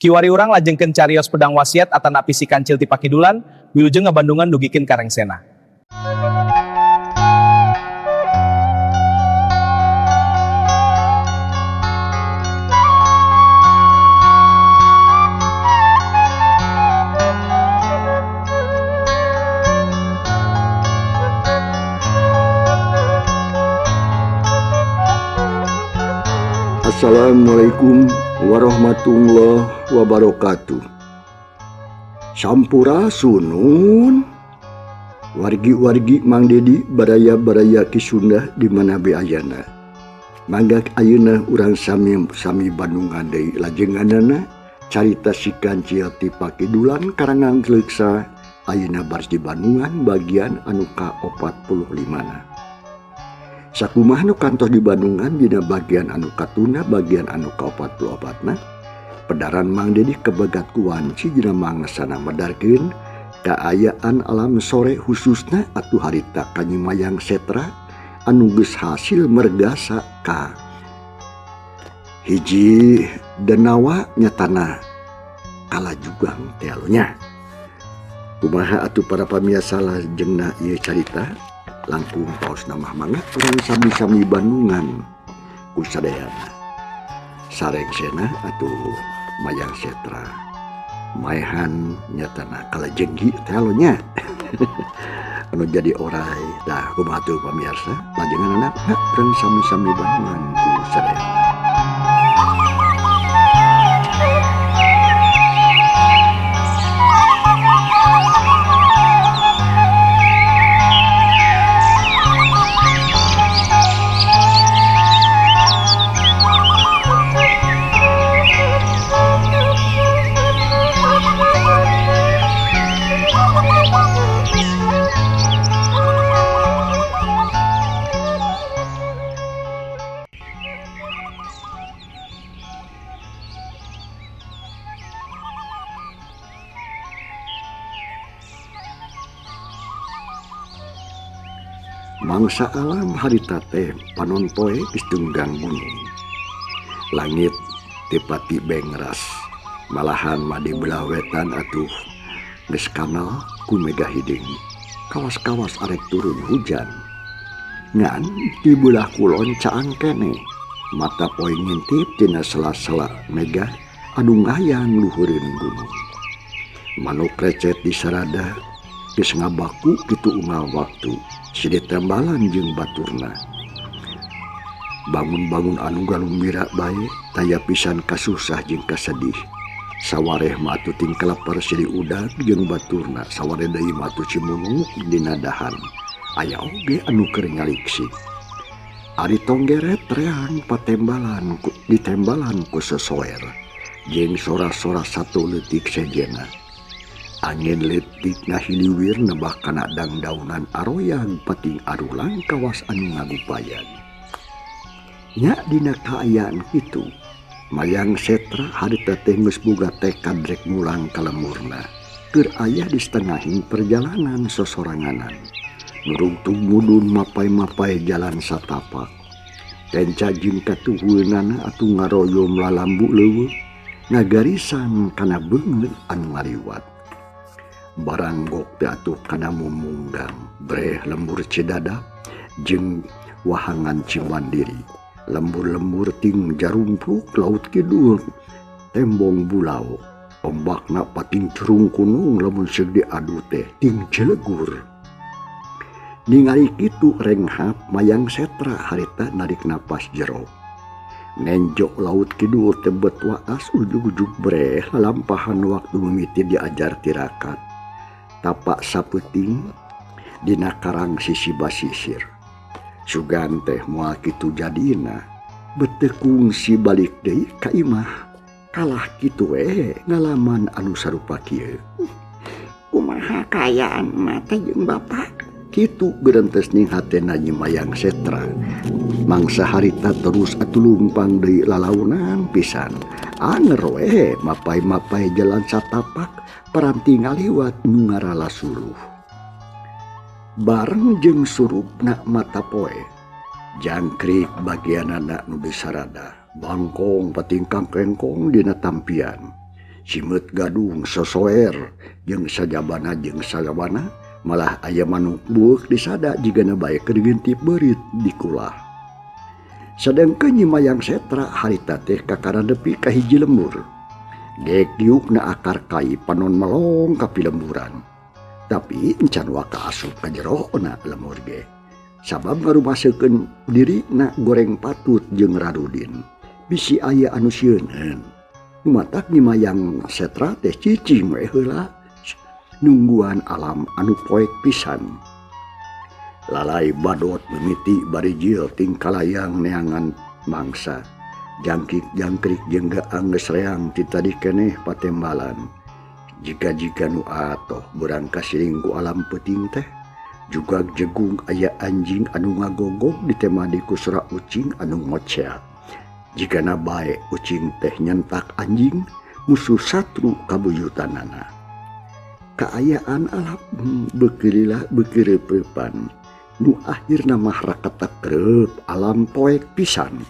Kiwari urang lajengkeun carios pedang wasiat atana pisi kancil ti Pakidulan, wilujeng ngabandungan dugikeun ka Rengsena. Assalamualaikum warahmatullahi wabarakatuh. Sampurasun wargi-wargi Mang Dedi baraya-baraya ki Sunda di mana be ayana. Mangga ayeuna urang sami bandungan deui lajenganana carita si Kancil ti Pakidulan karangan Leuksa ayeuna baris di Bandungan bagian anu ka-45. Sakumaha nu kantos di Bandungan dina bagian anu katuna bagian anu ka-44 pedaran Mang Dedi kebegat ku wanci dina mangasana medarkeun kaayaan alam sore khususna atuh harita Kanyimayang Setra anu geus hasil mergasa ka hiji denawa nyatana kalajugang tealonya. Kumaha atuh para pamiasa lajengna ieu carita langkung paos nama mangga urang sami-sami Bandungan ku sadayana Sarengsena atuh Mayang Setra maehan nyatana kalajenggi tealonya anu jadi orai dah kumaha atuh pamirsa lajenganna urang sami-sami Bandungan ku sadayana. Mangsa alam harita teh panon poe geus tunggang gunung. Langit tepati bengras, malahan madi belah wetan atuh geus kanal ku mega hiding. Kawas-kawas arek turun hujan. Ngan di belah kulon caang kene, mata poe ngintip tina sela-sela mega anu ngayang luhureun gunung. Manuk recet di sarada geus ngabaku kitu unggal waktu. Sidi tembalan jeung baturna bangun-bangun anu galumbira bae taya pisan kasusah jeung kasedih sawareh mah atuh ting kelepar sidi udag jeung baturna sawareh deui mah atuh cimunuk dina dahan aya oge anu keur ngaliksi ari tonggeret reang patembalan ditembalan ku sesoer jeung sora-sora satu leutik sejena. Angin letik ngahiliwir nebah kana dangdaunan aroyang pating arulang kawas anu ngagupayan. Nya dina kaayaan kitu, Mayang Setra harita teh geus boga tekad rek mulang ka lemurna. Keur aya di setengahing perjalanan sosoranganan. Nurungtung mudun mapai-mapai jalan satapak. Kenca jeung katuhueunana atuh ngaroyom lalambu leuweung ngagarisan kana beungeut anu ngaliwat. Baranggok teh atuh kana mumunggang breh lembur Cidadap jeung wahangan Cimandiri lembur-lembur ting jarumpruk laut kidul tembong bulau ombakna pating curung kunung lamun seug diadu teh ting Cilegur. Ningali kitu renghap Mayang Setra harita narik napas jero nenjok laut kidul tebet waas ujug-ujug breh lampahan waktu mimiti diajar tirakat tapak sapeuting dina karang sisi basisir. Sugan teh moal kitu jadina betekung si balik deui ka imah kalah kitu we ngalaman anu sarupa kieu. Kumaha kaayaan mah teh jeung bapa? Kitu geurentes ning hatena Nyi Mayang Setra. Mangsa harita terus atuh lumpang deui lalaunan pisan. Anger we mapai-mapai jalan satapak paranti ngaliwat nu ngarala suluh. Bareng jeung surupna mata poe jangkrik bagianana nu disarada bangkong patingkang kengkong dina tampian Simet gadung sosoer jeung sajabana jeung salawana malah aya manuk buuk disada jigana bae keur geuntip beurit di kulah. Sadengkeun Nyi Mayang Setra harita teh kakaranepi ka hiji lembur. Dek diukna akar kai panon melong ka pilemburan. Tapi encan waka asup ka jerona lemur ge. Sabab ngarumaseukeun dirina goreng patut jeung Radudin. Bisi aya anu sieuneun. Matak Nyi Mayang Setra teh cicing we heula nungguan alam anu poek pisan. Lalai badot mimiti bari jil tingkalayang neangan mangsa. Jangkik jangkrik jeung gaang geus reang ti tadi keneh patembalan. Jika nu atoh beurang kasiring ku alam peuting teh. Juga jegung aya anjing anu ngagogog ditemani ku sora ucing anu ngocea. Jikana bae ucing teh nyentak anjing musuh satru kabuyutanana. Kaayaan alam beukeulilah beukeureupeupan. Nu akhirna mah rakatekreup alam poek pisan.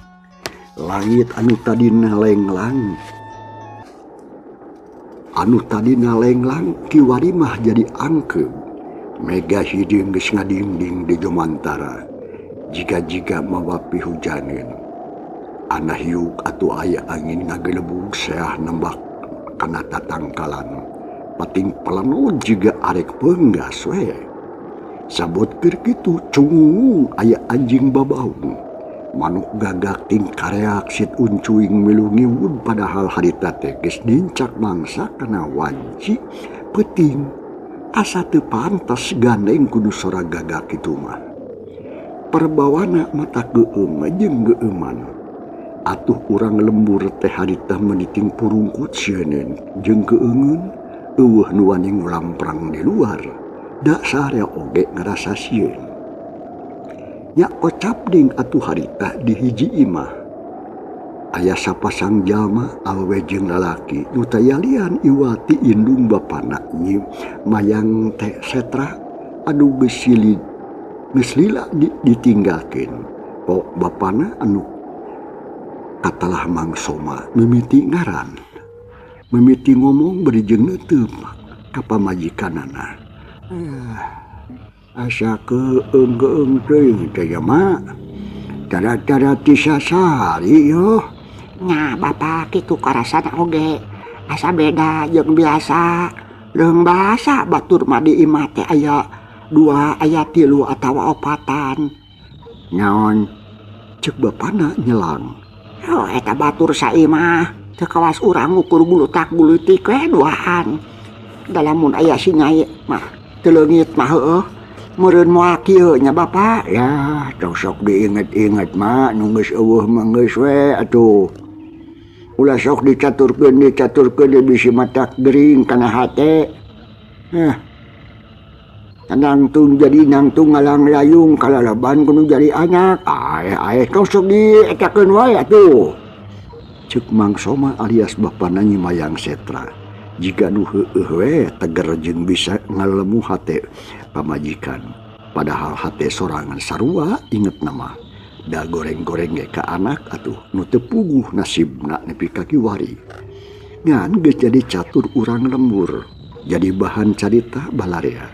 Langit anu tadina lenglang kiwari mah jadi angkeub. Mega hiding geus ngadingding di jomantara. Jika mawa pihujaneun. Ana hiuk atuh aya angin ngagelebug seah nembak kana tatangkalan. Pating pelenon juga arek peunggas we. Sabot keur kitu cungung aya anjing babaung. Manuk gagak ting kareak sit uncuing milu ngiwud padahal harita teh geus nincak mangsa kana wanci peuting. Asa teu pantes gandeng kudu sora gagak kitu mah. Perbawana mata geueum jeung geueuman. Atuh urang lembur teh harita meniting purungkut sieun jeung keueungeun eueuh nu wani ngulamprang di luar. Da sarea oge ngarasa sieun. Nya kocap ding atuh harita di hiji imah. Aya sapasang jalma awewe jeung lalaki nu tayalian iwati indung bapana Nyi Mayang teh Setra anu geus lila ditinggalkeun. Po bapana anu katalah mangsoma mimiti ngaran. Mimiti ngomong beri jeung neuteum ka pamajikanana. Asa keung teuing teh mah. Cara-cara tisasari yo. Nya Bapak kitu karasana oge. Asa beda jeung biasa. Leung basa batur mah di imah teh aya 2 aya 3 atawa 4. Nyaon ceuk bapana nyelang. Oh eta batur saimah teu kawas urang ngukur gulutak gulutik we duaan. Dalamun aya singai mah teu leungit mah heueuh. Meureun moal kieu nya Bapak. Ya, sok diinget-inget mah nu geus eueuh mah geus we atuh. Ulah sok dicaturkeun bisi matak gering kana hate. Nangtung jadi nangtung ngalang layung kalalaban kudu jadi anak. Ae sok dietakeun wae atuh. Ceuk mangsoma alias bapana Nyi Mayang Setra. Jika nu heueuh we teger jeung bisa ngalemu hate pamajikan. Padahal hate sorangan sarua inget nama. Da goreng-goreng ge ka anak atuh nu teu puguh nasibna nepi ka kiwari. Ngan geus jadi catur urang lembur. Jadi bahan carita balarea.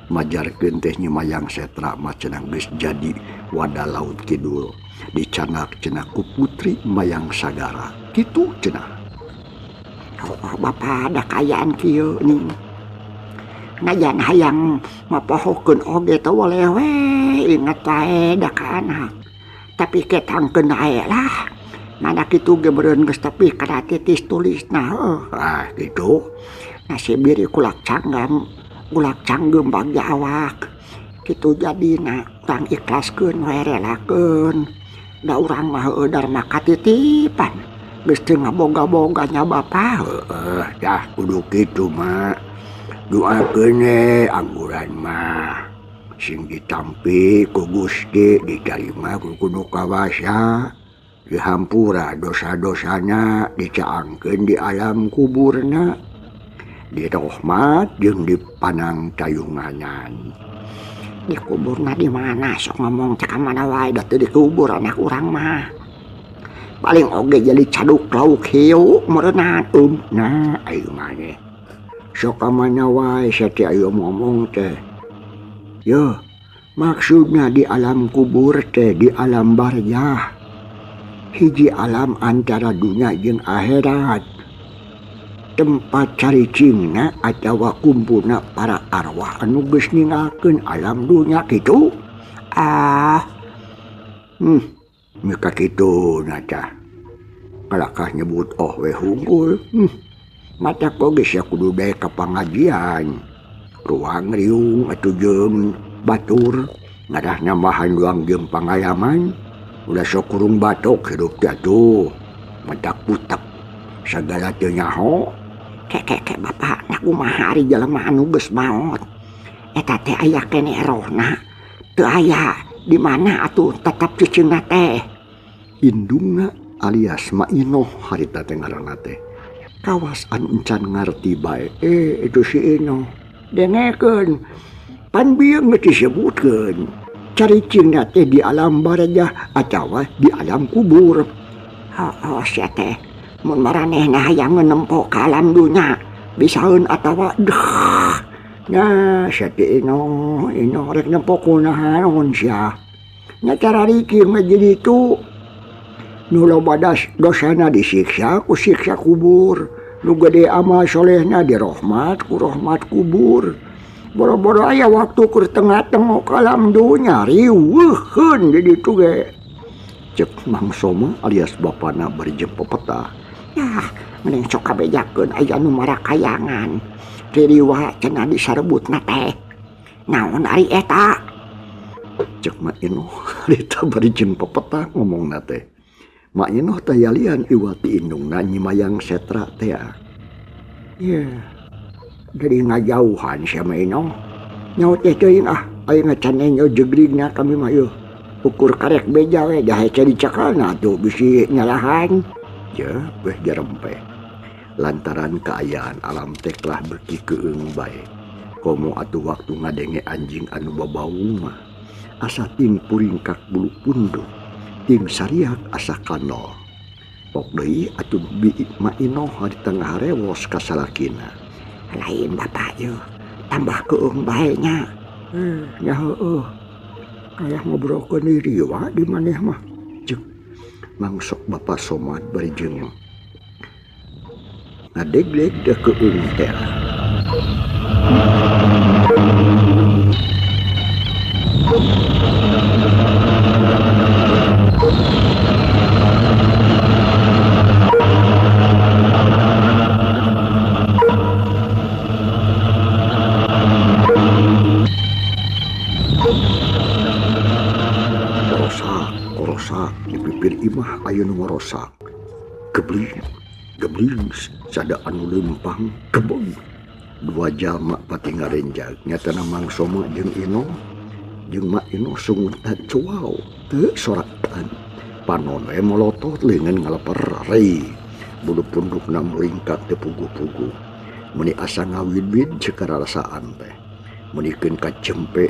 Majarkeun teh Nyi Mayang Setra mah cenah geus jadi wada laut kidul. Dicanak cenah ku putri Mayang Sagara. Kitu cenah. Oh Bapak ada kayaan kieu ning. Najan hayang mapohokeun oge teu boleh we inget wae da ka anak. Tapi ketangkeun ae lah. Mana kitu ge meureun geus tepi kana titis tulisna heuh. Kitu. Nasib biri kulak canggem bagi awak. Kitu jadina urang ikhlaskeun we relakeun. Da urang mah heueuh darma katitipan. Geus teu ngaboga-boga nya Bapak. Dah kudu kitu mah. Doakeun angguran mah. Sing ditampi ku Gusti ditarima ku kudu kawasa. Dihampura dosa-dosana dicaangkeun di alam kuburna. Dirahmat jeung dipanang tayunganan. Di kuburna di mana sok ngomong cak mana wae da teu dikubur anak urang mah. paling oge jadi caduk lauk hiu merenat nah ayo mana sok kamana wae sate ayo ngomong teh yo maksudnya di alam kubur teh di alam barzah hiji alam antara dunia jeung akhirat tempat caricingna atawa kumpulna para arwah anu geus ninggalkeun alam dunia kitu mika kitu naca kalakah nyebut we hungkul mata kok geus kudu daek ka pangajian ruang riung atuh jeung batur ngadahna bahan luang jeung pangayaman udah sok kurung batok hidup jatuh mentak putak segala teu nyaho kek bapak nak kumaha ari jelema anu geus maot eta teh aya kene rohna teu aya di mana atuh tetap cucingna teh indungna alias Mainoh harita teh ngaranna teh kawas anu encan ngarti bae itu si Inoh dengekeun pan bieu geus disebutkeun caricingna teh di alam barzah atawa di alam kubur sia teh mun maranehna hayang ngempo ka alam dunya bisaeun atawa nah sia teh Inoh rek nempo kunaha naon sia nya cara rikir mah jadi itu nu loba dosana disiksa ku siksa kubur nu gede amal solehna dirahmat ku rahmat kubur boro-boro aya waktu keur tengah-tengah ka alam dunya riweuheun di ditu ge cek Mang Soma alias bapana bari jeung pepetah mending sok kabejakeun aya nu marakayangan ririwa cenah disarebutna teh naon ari eta cek Mak Inoh harita bari jeung pepetah ngomongna teh Mak Inoh teh yalian iwati indungna nyimayang setra teh jadi ngajauhan sia Mak Inoh nyaut teh teuing aya ngacaneng jegrigna kami mah yeuh ukur karek beja we dah hece dicakalna tuh bisi nyalahan weh jarempe lantaran keayaan alam teh telah beki keung bae komo atuh waktu ngadenge anjing anu babau mah asa ting puringkak bulu punduk ting sariak asa kanol pok deui atuh bi Mak Inoh di tengah rewos ka salakina lain bapak yeuh tambah keung bae nya nya heueuh kayak ngobrolkeun diri wa di maneh mah cek mangsok Bapak Somad bari jeung ngadegleg da keung teh korosak di pipir imah aya nu ngorosak gebling sada anu lempang kebon dua jalma pati ngarenjag nyatana Mang Soma jeung Inoh jeung Mak Inoh sungun cuau teu sorakan panon we molotot leungeun ngaleper rei bulu pundukna melingkak teu pugu-pugu meni asa ngawid-wid ceuk karasaan teh menikeun ka cempe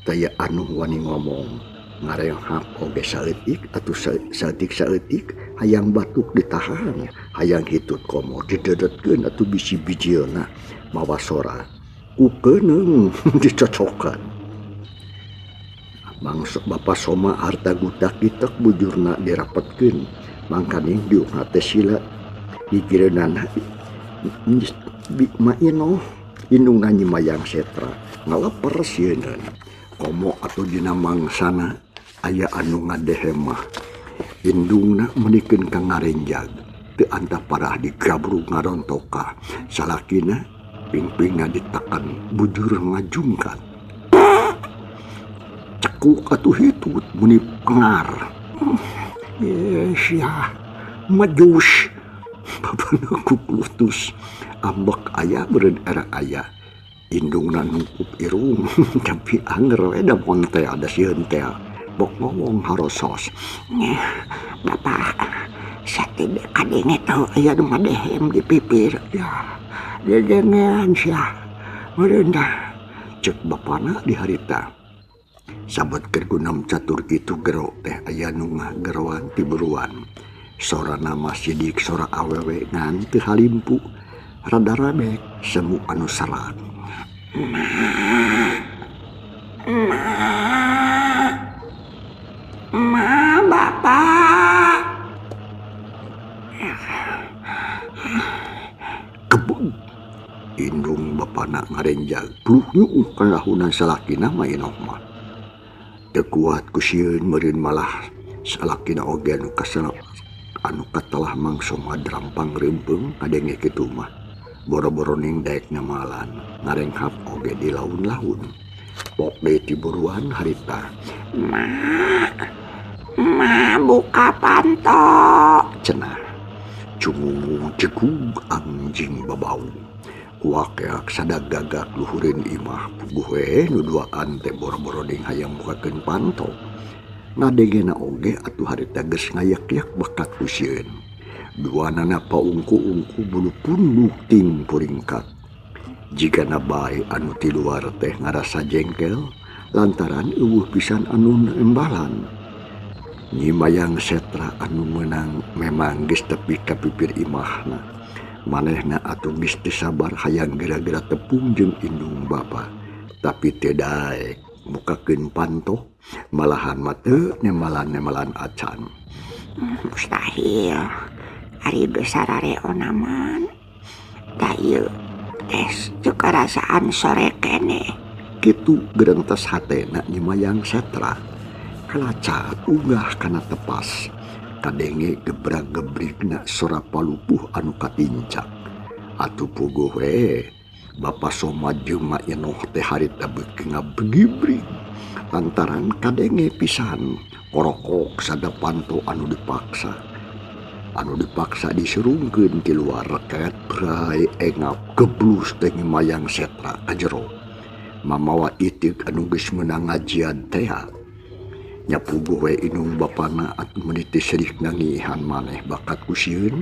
taya anu wani ngomong ngarenghap oge saeutik atuh saeutik hayang batuk ditahan hayang hitut komo didedetkeun atuh bisi-bijieuna mawa sora ukeuneng dicocokan mangsok Bapak Soma harta gutak ditek bujurna dirapetkeun mangkaning diukna teh sila digireunana Mak Inoh indungna nyimayang setra ngaleper sieun komo atuh dina mangsana aya anu ngadehem mah indungna menikeun ka ngarenjag teu antah parah digabruk ngarontoka salakina pingpingna ditekan bujur ngajungkan cekuk atuh hitut muni pengar sia majus babana kuklutus ambek aya beureun era aya indungna nungkup irung tapi anger we da monte ada sieun teh bok ngomong harosos bapak sate kadenge teu aya nu madehem di pipir ya dedengean sia meureun dah cek bapana di harita Sabot kergunam catur gitu gero teh aya nu ngageroan ti buruan. Sora nama sidik sora awewe ngan teu halimpu. Rada rabek semu anu salat. Ma, Bapak. Kebun. Indung bapana ngarenjag pluh nyuuh kalahunan salakina mah inoh mah. Teu kuat ku sieun meureun malah salakina oge anu kasana anu katalah mangso madrampang reumpeng ngadenge kitu mah. Boro-boro ning daek ngamalan ngarenghap oge di laun-laun. Pok deui ti buruan harita. Ma buka panto. Cenah. Cungung cekug anjing babau. Kuakeak sadagagak luhureun imah puguh we nu duaan teh boro-boro ning hayang bukakeun panto. Ngadengena oge atuh harita geus ngayak-yak bakat ku sieun. Duanana paungku-ungku bulu punduk ting puringkat. Jigana bae anu ti luar teh ngarasa jengkel lantaran eueuh pisan anu embalan. Nyi Mayang Setra anu meunang memang geus tepi ka pipir imahna. Manehna atuh geus teu sabar hayang geura-geura tepung jeung indung bapa. Tapi teu daek mukakeun pantoh malahan mah teu nemalan-nemalan acan. Mustahil. Ari besar areonaman. Da ieu tes juga rasaan sore kene. Kitu gerentes hatena Nyi Mayang Setra. Kalacat unggah kana tepas. Kadenge gebrak-gebrikna sora palupuh anu katincak. Atuh puguh we Bapa Somajeung mah enoh teh harita beuki ngabegibrig. Lantaran kadenge pisan korokok sada panto anu dipaksa. Anu dipaksa diserungkeun ti luar reket brai engap geblus teh Nyi Mayang Setra ka jero. Mamawa itik anu geus meunang ngajian teh. Nyapuguh we inung bapana atuh meuni teh sedih nangihan maneh bakat ku sieun.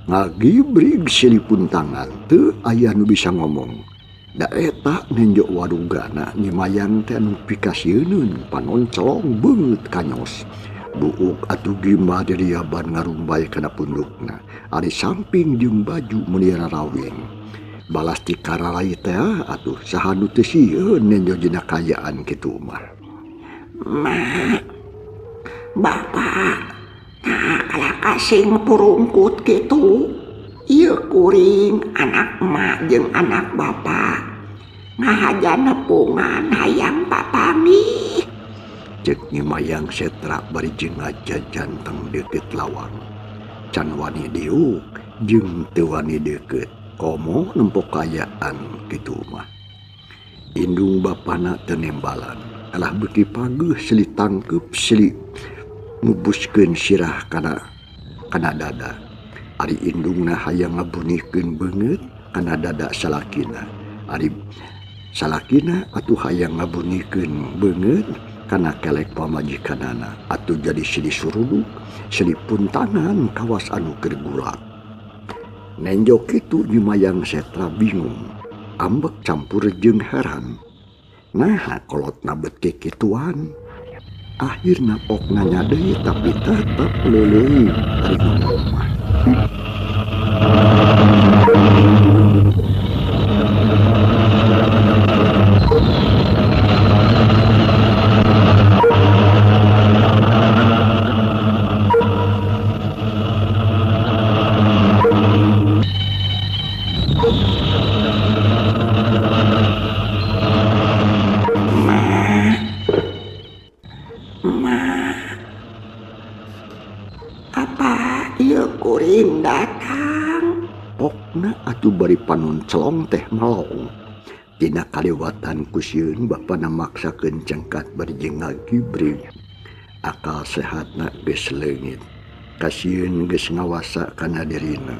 Ngagibrig silipun tangan teu aya nu bisa ngomong. Da eta nenjok wadugana Nyi Mayang teh anu pikasieun panoncolong beungeut kanyos. Buuk atuh gimba diriaban ngarumbay kana pundukna. Ari samping jeung baju meuni rarawing. Balas ti karalai teh atuh saha nu teu sieun nenjok dina kayaan kitu mah. Ma, Bapak, nah kalau kasing purungkut gitu, iya kuring anak emak jeung anak bapak, ngahajan nepungan hayang papangi. Cek Nyi Mayang Setra bari jeung ngajajan teng deukeut lawang. Can wani diuk jeung teu wani deukeut, komo nempo kayaan kitu mah. Indung bapana teu nembalan. Alah beuki paguh seli tangkep seli ngubuskeun sirah kana dada. Ari indungna hayang ngabunihkeun beungeut kana dada salakina. Ari salakina atuh hayang ngabunihkeun beungeut kana kelek pamajikanana. Atuh jadi seli suruduk, seli puntangan kawas anu keur gulak. Nenjok kitu Nyi Mayang Setra bingung, ambek campur jeung heran. Nah, kolot nabet kekituan. Akhirna pok nanya deui tapi tetep leuleung ari ngomong mah. Kuring datang. Pokna atuh bari panoncelong teh malong. Tina kaliwatan ku sieun bapana maksakeun cengkat bari jeung ngagibrig. Akal sehatna geus leungit. Kasieun geus ngawasa kana dirina.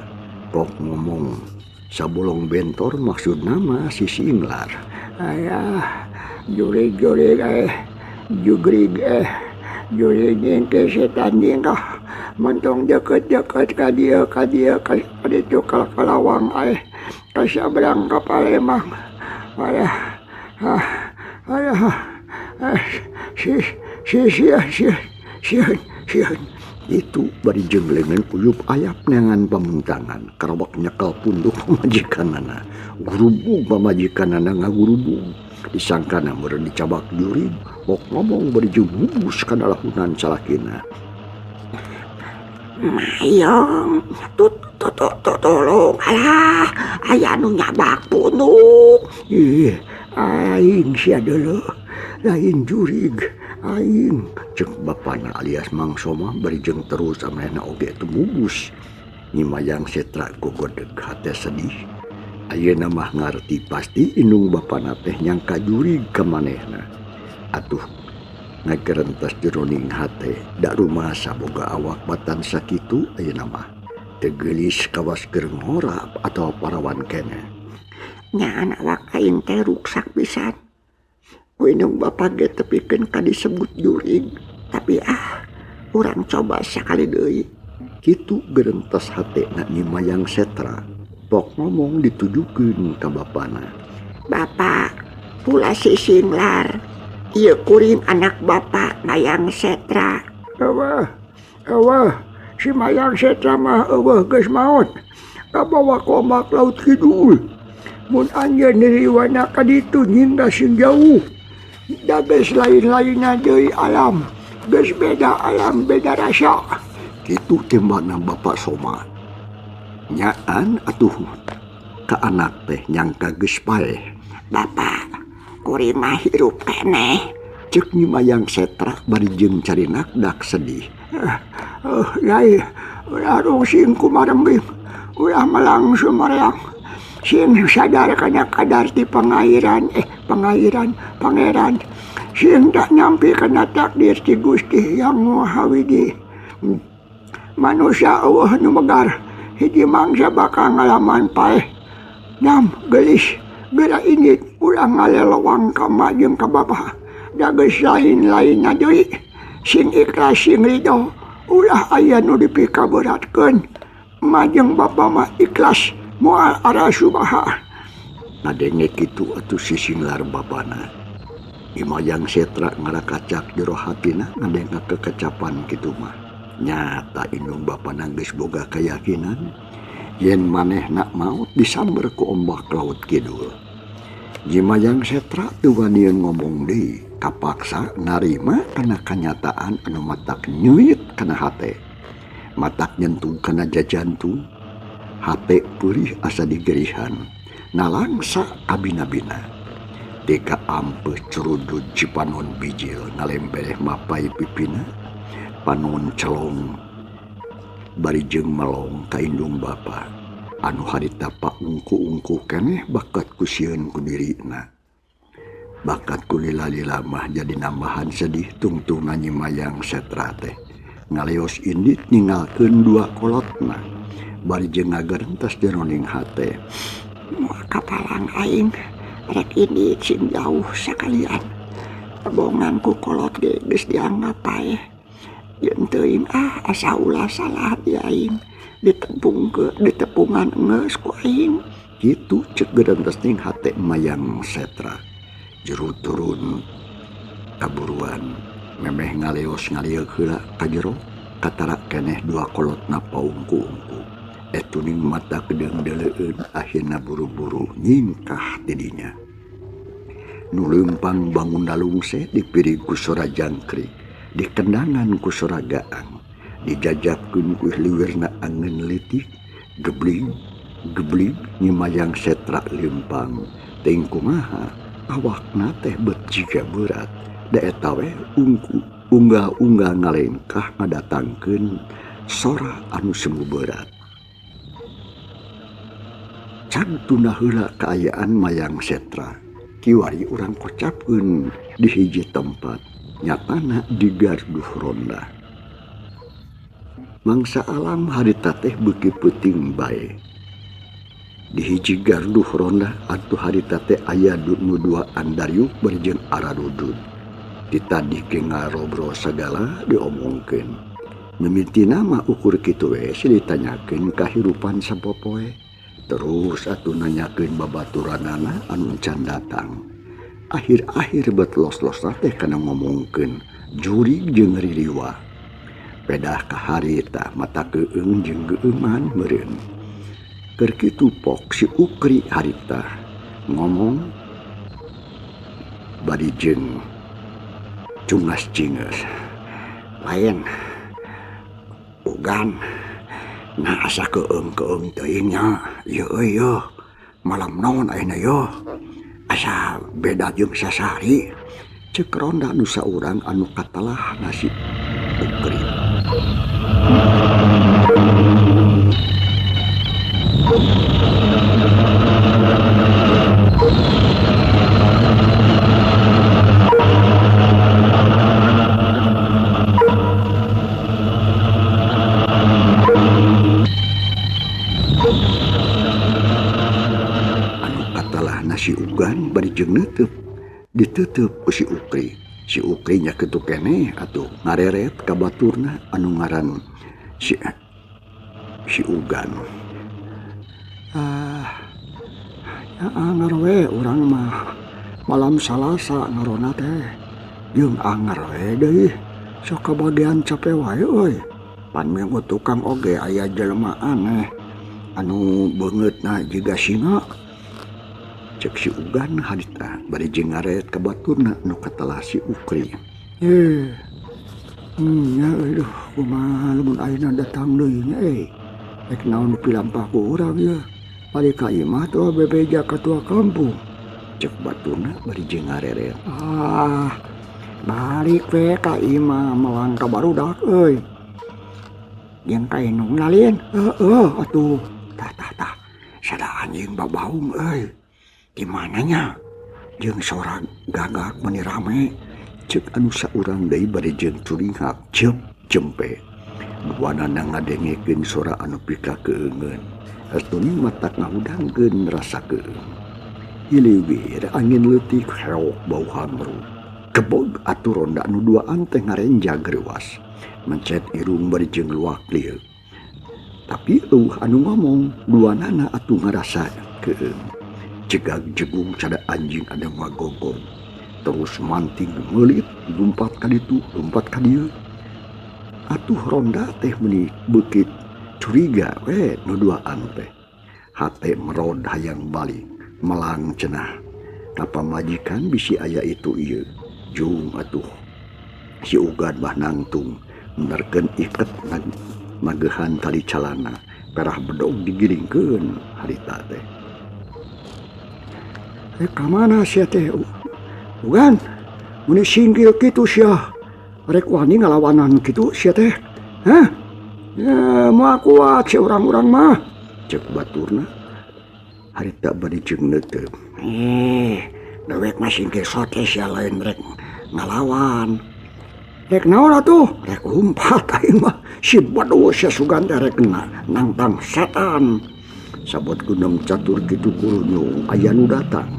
Pok ngomong sabolong bentor maksudna mah sisinglar. Ayah, jurig-jurig jugrig jurig ke setan dingkah. Mentong deket-deket ka dieu kaditu kalawang ka sabrang ka Palembang. Ayah Sieun. Itu bari jeung leungeun uyup ayap neangan pamuntangan karawak nyekel punduk pamajikanana. Gurubug pamajikanana ngagurubug. Disangkana meureun dicabak jurig, bok ngomong bari jeung mubus kana lahunan salakina. Mayong, tolong alah, aya nu nyabak punduk. Ih, aing sia deuleu, lain jurig, aing. Cek bapana alias Mang Soma bari jeung terus amanehna oge teu mubus. Nyimayang Setra gogodeg hate sedih. Ayeuna mah ngarti pasti indung bapana teh nyangka jurig ka manehna. Atuh ngagerentas jeroning hate da rumasa boga awak batan sakitu ayeuna mah teu geulis kawas keur ngorap atawa parawan keneh. Nyaan awak aing teh ruksak pisan. Indung bapa ge tepikeun ka disebut jurig, tapi urang coba sakali deui. Kitu gerentas hatena Nyimayang Setra. Pok ngomong ditujukeun ka bapana. Bapak, pula si Singlar. Ieu kuring anak bapak Mayang Setra. Eueuh, si Mayang Setra mah eueuh geus maot. Kabawa ka ombak laut kidul. Mun anjeun niriwana ka ditu nyingga sing jauh. Da geus lain-lainna deui alam. Geus beda alam, beda rasa. Kitu tembakna Bapak Soma. Nyaan atuh ka anak teh nyangka geus paeh. Bapak, kuring mah hirup keneh. Cek Nyimayang Setra bari jeung carinak dak sedih. Yai, ulah rungsing kumarembing. Ulah melang sumareang. Sing sadar kana kadar ti pangeran. Sing tak nyampi kana takdir ti Gusti Yang Maha Widi. Manusia eueuh nu megar. Hiji mangsa bakal ngalaman paeh. Nyam geulis, geura ingit ulah ngalelowang ka mak jeung ka bapa. Da geus lain-lainna deui. Sing ikhlas sing ridho, ulah aya nu dipikaberatkeun. Mak jeung bapa mah ikhlas moal ara subaha. Nadenge kitu atuh si Singlar bapana. Nyimayang Setra ngarakacak jero hatina ngadenga kekecapan kitu mah. Nyata indung bapana geus boga kayakinan yen manehna maot disamber ku ombak laut kidul. Nyimayang Setra teu wani ngomong deui, kapaksa narima kana kanyataan anu matak nyuit kana hate. Matak nyentuh kana jajantung. Hate perih asa digerihan. Nalangsa abina-bina. Deka ampeuh curudud Cipanon bijil ngalembeleh mapai pipina. Panon celong bari jeung melong ka indung bapa anu harita paungku-ungku keneh bakat ku sieun ku dirina. Bakat ku lila-lila mah jadi nambahan sedih tungtungna Nyimayang Setra teh ngaleos indit ninggalkeun dua kolotna bari jeung ngagerentas jeroning hate. Moal kapalang aing rek indit sing jauh sakalian. Bongan ku kolot ge geus dianggap paeh. Yen teuing asa ulah salah di aing ditepungan geus ku aing. Kitu cek gerentas ning hate Mayang Setra. Jero turun kaburuan memeh ngaleos ngalieu heula ka jero katara keneh dua kolotna paungku-ungku. Etuning mata kedeung deleueun akhirna buru-buru nyingkah tidinya. Nu leumpang bangun dalungse dipirig ku sora jangkrik. Dikendangan ku sora gaang, dijajabkeun ku liwirna angin letik, geblig Nyimayang Setra lempang, teuing kumaha awakna teh bet jiga berat, da eta we unggah-unggah ngalengkah ngadatangkeun sora anu semu berat. Can tuna heula kaayaan Mayang Setra, kiwari urang kocapkeun di hiji tempat. Nyatana di Garduh Ronda. Mangsa alam harita teh beuki peuting bae. Di hiji Garduh Ronda atuh harita teh aya nu duaan Daryuk bari jeung Aradudud. Ditadi ge ngarobro sagala diomongkeun. Mimiti nama ukur kitu we ditanyakeun kahirupan sapopoe. Terus atuh nanyakeun babaturanana anu can datang. akhir-akhir bet los-los teh kana ngomongkeun jurig jeung ririwa. Pedah ka harita mata keung jeung geuman meureun. Keur kitu pok si Ukri harita ngomong bari jeung cungas cingeus. Lain ugan na asa keung-keung teuing nya. Ieu malam naon ayeuna yo? Asa beda jeung sasari. Ceuk ronda nu saurang anu katalah nasi Ukri. Si ugan bari jeung neuteub diteuteub ku si Ukri. Si Ukri nya kitu keneh atuh ngareret ka baturna anu ngaran si ugan. Ya anger we urang mah malam Salasa ngarona teh. Jeung anger we deui sok kabagean cape wae euy. Pan minggu tukang oge aya jelema aneh anu beungeutna jiga singa. Cek si ugan harita bari jeung ngaret ka baturna nu katalah si Ukri. Ya aduh kumaha lamun ayeuna datang deui nya rek naon pilampah ku urang ya. Balik ka imah tuh bebeja ketua kampung. Cek baturna bari jeung ngareret. Balik we ka imah melang ka barudak euy. Jeung ka inung lalin. Atuh. Tah. Sada anjing babaung euy. Di mananya jeung sora gagak meni rame. Ceuk anu saurang deui bari jeung curinghak jempe. Duana ngadengekeun sora anu pika keungeun. Atuning matak ngahudangkeun rasa keung. Iliwir angin leutik heok bau hamru. Kebog atuh ronda anu duaan teh ngarenjag reuas. Mencet irung bari jeung luak lieu. Tapi anu ngomong duanana atuh ngarasa keung. Cegag jegung cada anjing ada ngagogong. Terus manting melit lumpat ka ditu lumpat ka dieu. Atuh ronda teh meuni beukit curiga we nu duaan teh. Hate merod hayang balik melang cenah. Ka pamajikan bisi aya itu ieu. Jung atuh si ugan bah nangtung menerkeun iket magehan tali calana. Perah bedog digiringkeun harita teh. Kamana sia teh ugan mun singgil kitu sia rek wani ngalawanan kitu sia teh ya moal kuat si urang-urang mah cek baturna harita bari jeung neuteub dewek mah singgil sote sia lain rek ngalawan rek naon atuh rek lumpat aing mah si badu sia sugan teh rek nantang setan sabot gunung catur kitu kulunyu aya nu datang.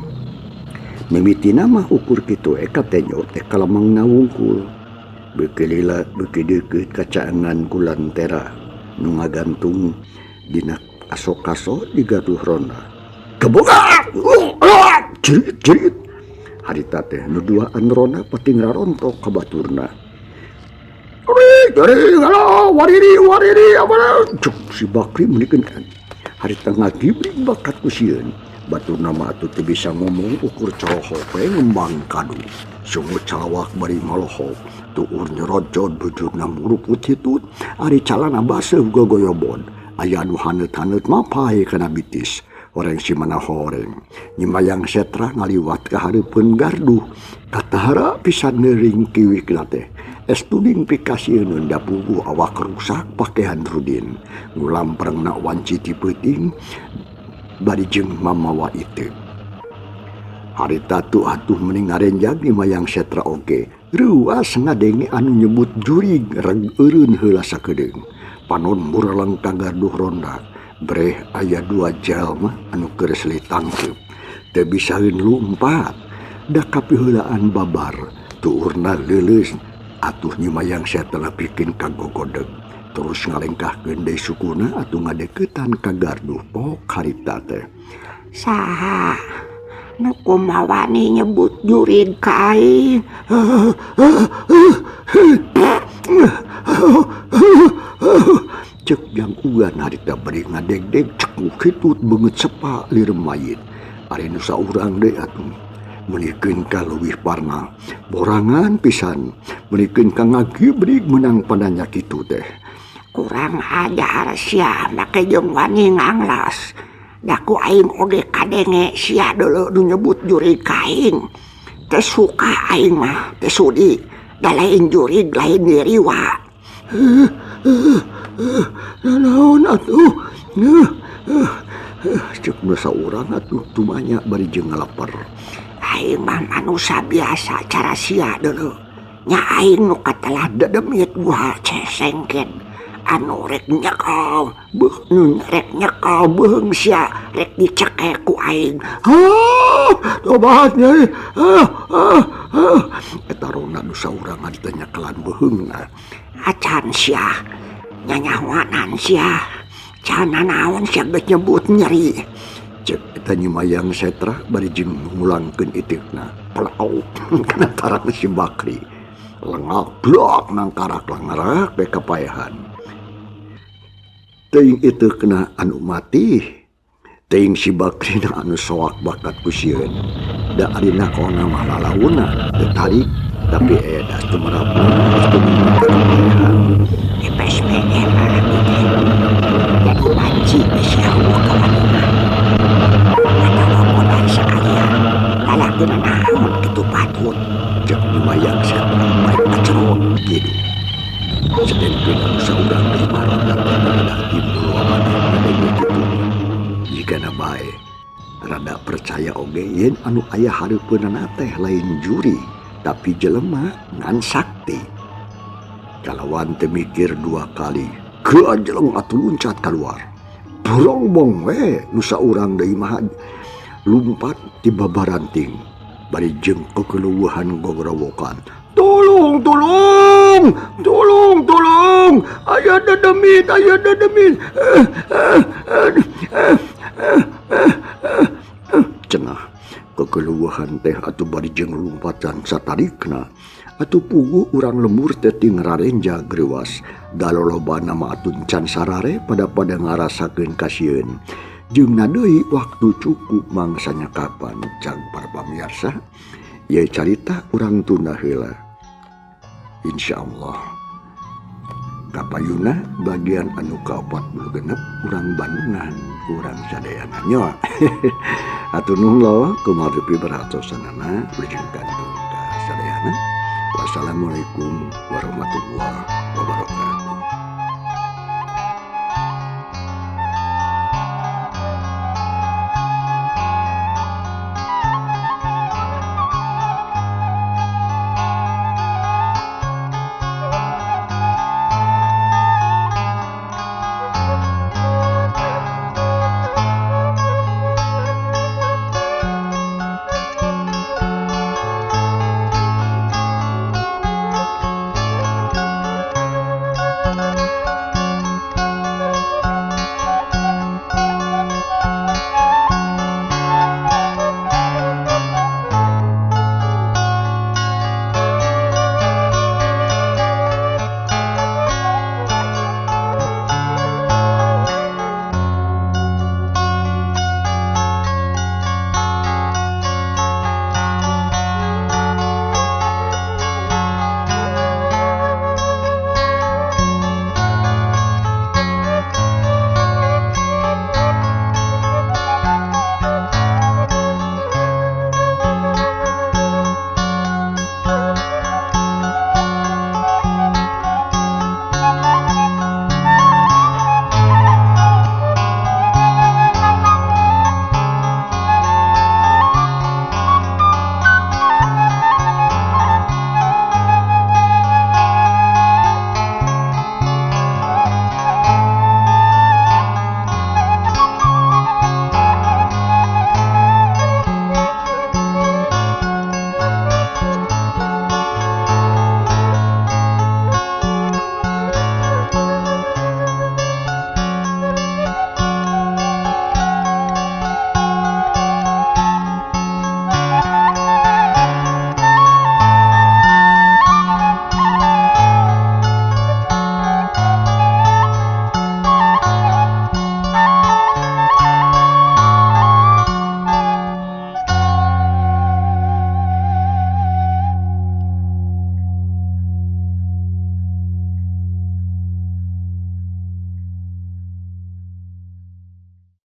Mimitina mah ukur kitu eka tenyo teh kalamang nawungkul. Bekelila bekedeukeut kacaangan kulantera nu ngagantung dina kaso-kaso di gaduh ronda. Keboga! Jerit. Harita teh nu duaan ronda pating rarontok ka baturna. Dari ngalo wariri abana. Cuk si Bakri meulikeun kan. Harita ngagibrig bakat ku sieun. Baturna mah atuh teu bisa ngomong ukur colohok we ngembang kadu. Sungut calawak bari malohok. Tuur nyerojod bujurna murup utitut. Ari calana baseuh gogoyobon. Aya anu haneut-haneut mah pae kana bitis. Horeng si mana horeng. Nyimayang setra ngaliwat ka hareupeun garduh. Katahara pisan neuring kiwikna teh. Estuding pikasieun da puguh awak rusak pakehan Rudin. Ngulamprengna wanci ti peuting. Bari jeung mamawa itu. Harita tu atuh mending ngarenjag di mayang setra oge. Ruas ngadenge anu nyebut jurig reg eureun heula sakedeung. Panon mureleng ka garduh ronda. Breh aya 2 jalma anu keur selitangkeup. Teu bisa lumpat. Da kapiheulaan babar. Tuurna leuleus atuh nyimayang setra pikeun ka gogodeg. Terus ngalengkahkeun deui sukuna atuh ngadeuketan ka garduh pok harita teh. Saha Nu kumaha wani nyebut jurig ka aing. Cek yang ugan harita beri ngadeg-deg cekuk hitut banget sepak lir mayit. Ari nu saurang deui atuh. Menikeun ka leuwih parna. Borangan pisan. Menikeun ka ngagibrig menang padanya kitu teh. Kurang ajar sia make jeung wani nganglas. Da ku aing oge kadenge sia deuleu nu nyebut jurig ka aing. Teu suka aing mah, teu sudi. Da lain jurig lain diriwa. Naon atuh? Cek nu saurang atuh tumanya bari jeung ngalapar. Aing mah manusia biasa cara sia deuleu. Nya aing nu katelah dedemit gua cesengkeun. Anu rek nyekel, rek nyekel beung sia rek dicekek ku aing. Tobat nyai. Eta rona nu saurang ditanya kelan beheungna. Acan sia, nyanyawanan sia. Cana naon sia geus nyebut nyeri. Cek eta nyimayang setra bari jeung ngulangkeun itikna. Pelau kana tarak si Bakri. Lengak blok nang karak langarak be kapayahan. Teuing itu kena anu mati. Teuing si Bakri na anu soak bakat ku sieun. Da arina kona mah lalauna teu tarik tapi edas teu merapna teu kapayahan. PSBM anak itu. Jadi banci sia eueuh ka wanina. Eta laporan sekalian. Lalakuna naon kitu patut. Cek nyimayang setra baik kecerot gitu. Sedengkeun anu saurang deui marah datang pada timbul wamaneh ngadeg kitu. Jigana bae rada percaya oge yen anu aya hareupeunana teh lain juri tapi jelema ngan sakti. Kalawan teu mikir dua kali, keajeleng atuh luncat keluar. Burongbong we nu saurang deui mah lumpat ti babaranting bari jeung kekeleueuhan gogorowokan. Tolong! Aya dademit! Cenah kekeleueuhan teh atuh bari jeung lompatan satarikna. Atuh puguh urang lemur teh ting rarenja greuwas. Dalolobana mah atuh can sarare pada ngarasakeun kasieun. Jeung deui waktu cukup mangsanya kapan cang para pamirsa. Ye carita urang tunda heula. Insyaallah kapayuna bagian anu ka-46 urang Bandungan urang sadayana nya. Atuh nuhun kumaha beratosanana leujeung kantun ka sadayana. Wassalamualaikum warahmatullahi wabarakatuh.